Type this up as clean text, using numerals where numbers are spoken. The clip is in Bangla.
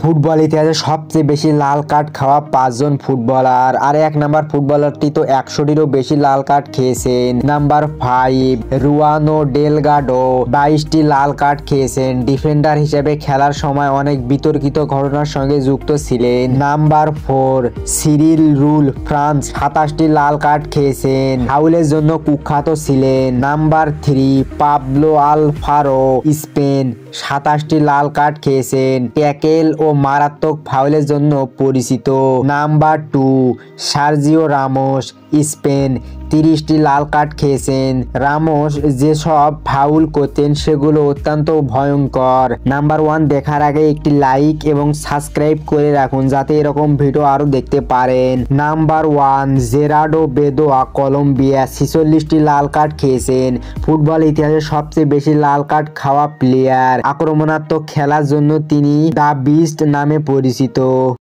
ফুটবল ইতিহাসে সবচেয়ে বেশি লাল কার্ড খাওয়া 5 জন ফুটবলার। আর 1 নাম্বার ফুটবলারটি তো 100টিরও বেশি লাল কার্ড খেয়েছেন। নাম্বার 5 রুয়ানো ডেলগাডো 22টি লাল কার্ড খেয়েছেন। ডিফেন্ডার হিসেবে খেলার সময় অনেক বিতর্কিত ঘটনার সঙ্গে যুক্ত ছিলেন। নাম্বার 4 সিরিল রুল ফ্রান্স 27টি লাল কার্ড খেয়েছেন, ফাউলের জন্য কুখ্যাত ছিলেন। নাম্বার 3 পাবলো আলফারো স্পেন 27টি লাল কার্ড খেয়েছেন, ট্যাকেল ও মারাত্মক ফাউলের জন্য পরিচিত। নাম্বার 2 সার্জিও রামোস স্পেন 30টি লাল কার্ড খেয়েছেন। রামোস যেসব ফাউল করতেন সেগুলো অত্যন্ত ভয়ঙ্কর। নাম্বার 1 দেখার আগে একটি লাইক এবং সাবস্ক্রাইব করে রাখুন যাতে এরকম ভিডিও আরো দেখতে পারেন। নাম্বার 1 জেরার্ডো বেদোয়া কলম্বিয়া 46টি লাল কার্ড খেয়েছেন, ফুটবল ইতিহাসে সবচেয়ে বেশি লাল কার্ড খাওয়া প্লেয়ার। আক্রমণাত্মক খেলার জন্য তিনি দ্য বিস্ট নামে পরিচিত।